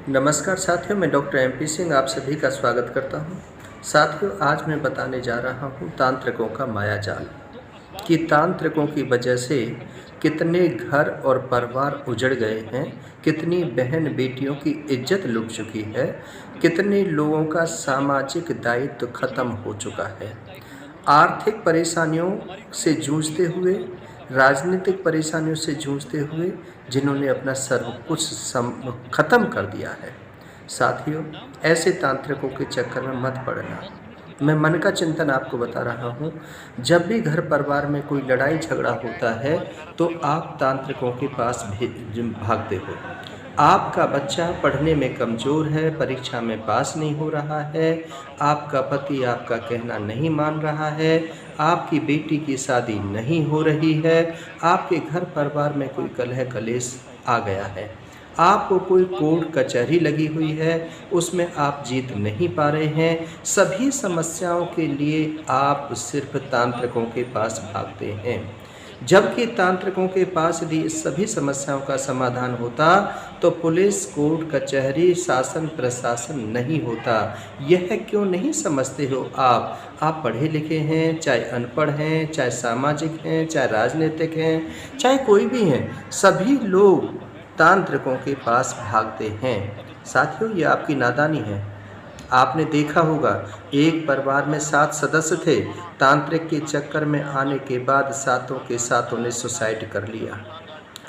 नमस्कार साथियों, मैं डॉक्टर MP सिंह आप सभी का स्वागत करता हूं। साथियों, आज मैं बताने जा रहा हूं तांत्रिकों का मायाजाल कि तांत्रिकों की वजह से कितने घर और परिवार उजड़ गए हैं, कितनी बहन बेटियों की इज्जत लुट चुकी है, कितने लोगों का सामाजिक दायित्व खत्म हो चुका है। आर्थिक परेशानियों से जूझते हुए, राजनीतिक परेशानियों से जूझते हुए जिन्होंने अपना सर्व कुछ खत्म कर दिया है। साथियों, ऐसे तांत्रिकों के चक्कर में मत पड़ना। मैं मन का चिंतन आपको बता रहा हूँ। जब भी घर परिवार में कोई लड़ाई झगड़ा होता है तो आप तांत्रिकों के पास भागते हो। आपका बच्चा पढ़ने में कमज़ोर है, परीक्षा में पास नहीं हो रहा है, आपका पति आपका कहना नहीं मान रहा है, आपकी बेटी की शादी नहीं हो रही है, आपके घर परिवार में कोई कलह कलेश आ गया है, आपको कोई कोर्ट कचहरी लगी हुई है, उसमें आप जीत नहीं पा रहे हैं। सभी समस्याओं के लिए आप सिर्फ तांत्रिकों के पास भागते हैं, जबकि तांत्रिकों के पास यदि इस सभी समस्याओं का समाधान होता तो पुलिस, कोर्ट, कचहरी, शासन प्रशासन नहीं होता। यह क्यों नहीं समझते हो आप पढ़े लिखे हैं, चाहे अनपढ़ हैं, चाहे सामाजिक हैं, चाहे राजनीतिक हैं, चाहे कोई भी हैं, सभी लोग तांत्रिकों के पास भागते हैं। साथियों, ये आपकी नादानी है। आपने देखा होगा, एक परिवार में 7 सदस्य थे, तांत्रिक के चक्कर में आने के बाद सातों के सातों ने सुसाइड कर लिया।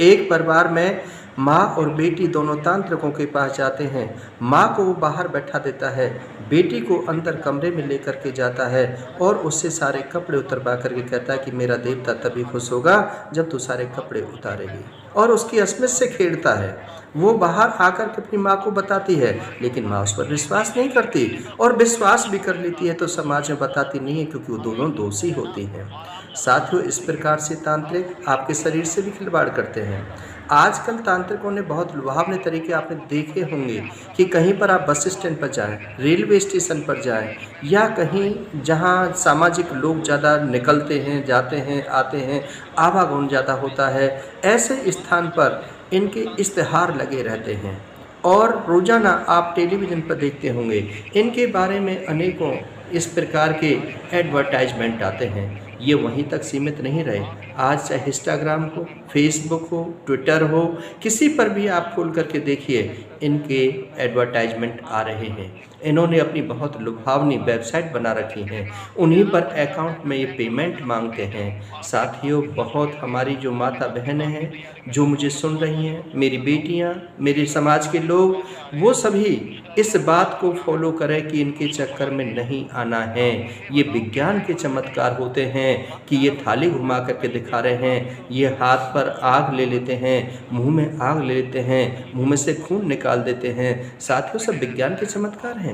एक परिवार में माँ और बेटी दोनों तांत्रिकों के पास जाते हैं। माँ को वो बाहर बैठा देता है, बेटी को अंदर कमरे में लेकर के जाता है और उससे सारे कपड़े उतरवा करके कहता है कि मेरा देवता तभी खुश होगा जब तू सारे कपड़े उतारेगी, और उसकी अस्मित से खेड़ता है। वो बाहर आकर के अपनी माँ को बताती है, लेकिन माँ उस पर विश्वास नहीं करती, और विश्वास भी कर लेती है तो समाज में बताती नहीं है, क्योंकि वो दोनों दोषी होती हैं। साथियों, इस प्रकार से तांत्रिक आपके शरीर से भी खिलवाड़ करते हैं। आजकल तांत्रिकों ने बहुत लुभावने तरीके आपने देखे होंगे कि कहीं पर आप बस स्टैंड पर जाएं, रेलवे स्टेशन पर जाएं, या कहीं जहां सामाजिक लोग ज़्यादा निकलते हैं, जाते हैं, आते हैं, आवागमन ज़्यादा होता है, ऐसे स्थान पर इनके इश्तिहार लगे रहते हैं और रोज़ाना आप टेलीविज़न पर देखते होंगे इनके बारे में अनेकों इस प्रकार के एडवर्टाइजमेंट आते हैं। ये वहीं तक सीमित नहीं रहे, आज चाहे इंस्टाग्राम हो, फेसबुक हो, ट्विटर हो, किसी पर भी आप खोल करके देखिए, इनके एडवर्टाइजमेंट आ रहे हैं। इन्होंने अपनी बहुत लुभावनी वेबसाइट बना रखी हैं, उन्हीं पर अकाउंट में ये पेमेंट मांगते हैं। साथियों, बहुत हमारी जो माता बहनें हैं, जो मुझे सुन रही हैं, मेरी बेटियां, मेरे समाज के लोग, वो सभी इस बात को फॉलो करें कि इनके चक्कर में नहीं आना है। ये विज्ञान के चमत्कार होते हैं कि ये थाली घुमा करके दिखा रहे हैं, ये हाथ पर आग ले लेते हैं, मुंह में आग ले लेते हैं, मुंह में से खून निकाल देते हैं। साथियों, सब विज्ञान के चमत्कार हैं।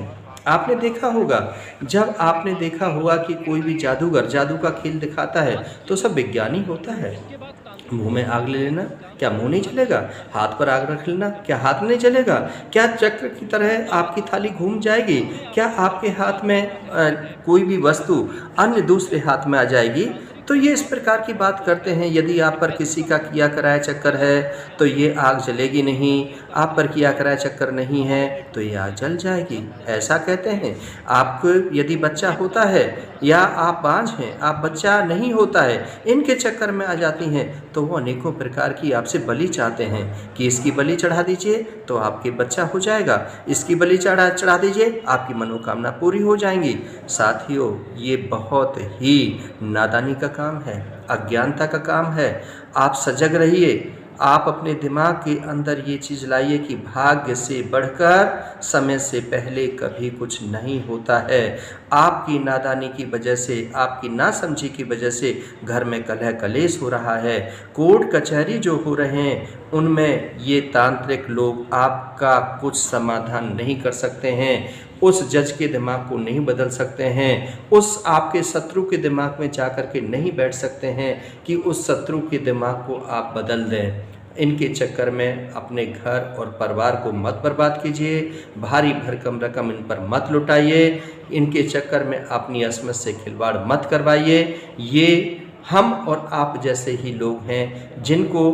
आपने देखा होगा, जब आपने देखा होगा कि कोई भी जादूगर जादू का खेल दिखाता है तो सब विज्ञानी होता है। मुंह में आग ले लेना, क्या मुंह नहीं जलेगा? हाथ पर आग रख लेना, क्या हाथ नहीं जलेगा? क्या चक्र की तरह आपकी थाली घूम जाएगी? क्या आपके हाथ में कोई भी वस्तु अन्य दूसरे हाथ में आ जाएगी? तो ये इस प्रकार की बात करते हैं। यदि आप पर किसी का किया कराया चक्कर है तो ये आग जलेगी नहीं, आप पर किया कराया चक्कर नहीं है तो ये आग जल जाएगी, ऐसा कहते हैं। आपको यदि बच्चा होता है या आप बांझ हैं, आप बच्चा नहीं होता है, इनके चक्कर में आ जाती हैं तो वो अनेकों प्रकार की आपसे बलि चाहते हैं कि इसकी बलि चढ़ा दीजिए तो आपके बच्चा हो जाएगा, इसकी बलि चढ़ा दीजिए आपकी मनोकामना पूरी हो जाएंगी। साथियों, ये बहुत ही नादानी का काम है, अज्ञानता का काम है। आप सजग रहिए, आप अपने दिमाग के अंदर ये चीज़ लाइए कि भाग्य से बढ़कर समय से पहले कभी कुछ नहीं होता है। आपकी नादानी की वजह से, आपकी नासमझी की वजह से घर में कलह कलेश हो रहा है, कोर्ट कचहरी जो हो रहे हैं उनमें ये तांत्रिक लोग आपका कुछ समाधान नहीं कर सकते हैं, उस जज के दिमाग को नहीं बदल सकते हैं, उस आपके शत्रु के दिमाग में जाकर के नहीं बैठ सकते हैं कि उस शत्रु के दिमाग को आप बदल दें। इनके चक्कर में अपने घर और परिवार को मत बर्बाद कीजिए, भारी भरकम रकम इन पर मत लुटाइए, इनके चक्कर में अपनी अस्मत से खिलवाड़ मत करवाइए। ये हम और आप जैसे ही लोग हैं जिनको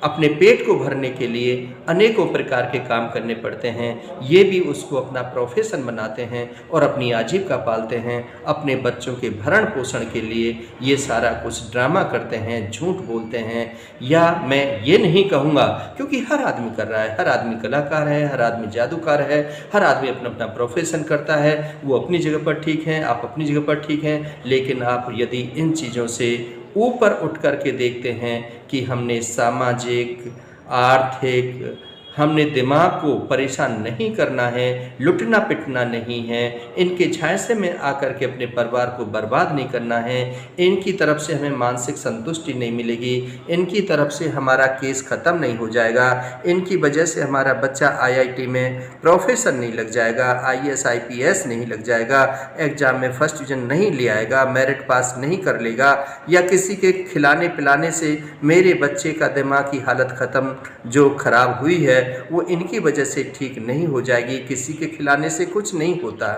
अपने पेट को भरने के लिए अनेकों प्रकार के काम करने पड़ते हैं। ये भी उसको अपना प्रोफेशन बनाते हैं और अपनी आजीविका पालते हैं। अपने बच्चों के भरण पोषण के लिए ये सारा कुछ ड्रामा करते हैं, झूठ बोलते हैं। या मैं ये नहीं कहूँगा, क्योंकि हर आदमी कर रहा है, हर आदमी कलाकार है, हर आदमी जादूकार है, हर आदमी अपना अपना प्रोफेशन करता है। वो अपनी जगह पर ठीक हैं, आप अपनी जगह पर ठीक हैं। लेकिन आप यदि इन चीज़ों से ऊपर उठ कर के देखते हैं कि हमने सामाजिक, आर्थिक, हमने दिमाग को परेशान नहीं करना है, लुटना पिटना नहीं है, इनके झांसे में आकर के अपने परिवार को बर्बाद नहीं करना है, इनकी तरफ से हमें मानसिक संतुष्टि नहीं मिलेगी, इनकी तरफ से हमारा केस ख़त्म नहीं हो जाएगा, इनकी वजह से हमारा बच्चा आईआईटी में प्रोफेसर नहीं लग जाएगा, आईएएस आईपीएस नहीं लग जाएगा, एग्ज़ाम में फर्स्ट डिवीज़न नहीं ले आएगा, मेरिट पास नहीं कर लेगा, या किसी के खिलाने पिलाने से मेरे बच्चे का दिमाग की हालत ख़त्म जो ख़राब हुई है वो इनकी वजह से ठीक नहीं हो जाएगी। किसी के खिलाने से कुछ नहीं होता,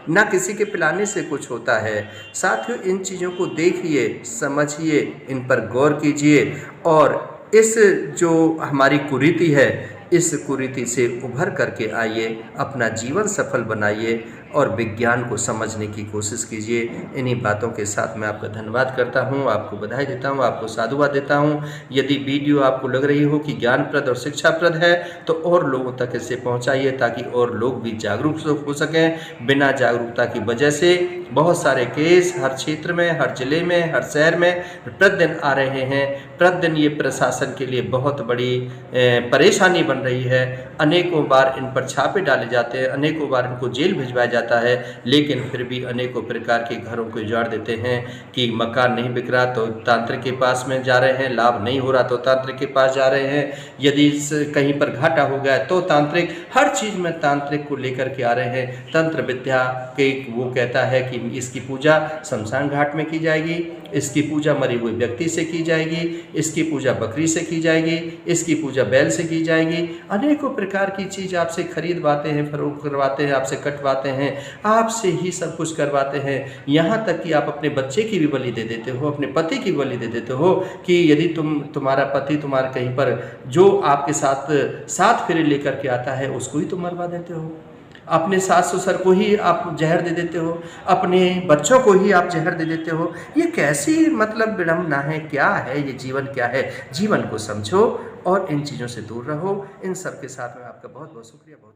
ना किसी के पिलाने से कुछ होता है। साथियों, इन चीज़ों को देखिए, समझिए, इन पर गौर कीजिए और इस जो हमारी कुरीति है, इस कुरीति से उभर करके आइए, अपना जीवन सफल बनाइए और विज्ञान को समझने की कोशिश कीजिए। इन्हीं बातों के साथ मैं आपका धन्यवाद करता हूं, आपको बधाई देता हूं, आपको साधुवाद देता हूं। यदि वीडियो आपको लग रही हो कि ज्ञानप्रद और शिक्षाप्रद है तो और लोगों तक इसे पहुंचाइए, ताकि और लोग भी जागरूक हो सकें। बिना जागरूकता की वजह से बहुत सारे केस हर क्षेत्र में, हर जिले में, हर शहर में प्रतिदिन आ रहे हैं। प्रतिदिन ये प्रशासन के लिए बहुत बड़ी परेशानी बन रही है। अनेकों बार इन पर छापे डाले जाते हैं, अनेकों बार इनको जेल भिजवाया जाता है, लेकिन फिर भी अनेकों प्रकार के घरों को उजाड़ देते हैं कि मकान नहीं बिक रहा तो तांत्रिक के पास में जा रहे हैं, लाभ नहीं हो रहा तो तांत्रिक के पास जा रहे हैं, यदि कहीं पर घाटा हो गया तो तांत्रिक, हर चीज़ में तांत्रिक को लेकर के आ रहे हैं। तंत्र विद्या के वो कहता है कि इसकी पूजा शमशान घाट में की जाएगी, इसकी पूजा मरे हुए व्यक्ति से की जाएगी, इसकी पूजा बकरी से की जाएगी, इसकी पूजा बैल से की जाएगी। अनेकों प्रकार की चीज़ आपसे खरीदवाते हैं, फरोख्त करवाते हैं, आपसे कटवाते हैं, आपसे ही सब कुछ करवाते हैं। यहाँ तक कि आप अपने बच्चे की भी बलि दे देते हो, अपने पति की बलि दे देते हो कि यदि तुम्हारा पति तुम्हारे कहीं पर जो आपके साथ फेरे लेकर के आता है उसको ही तुम मरवा देते हो, अपने सास ससुर को ही आप जहर दे देते हो, अपने बच्चों को ही आप जहर दे देते हो। ये कैसी मतलब विडंबना है, क्या है ये जीवन, क्या है? जीवन को समझो और इन चीज़ों से दूर रहो। इन सब के साथ में आपका बहुत बहुत शुक्रिया। बहुत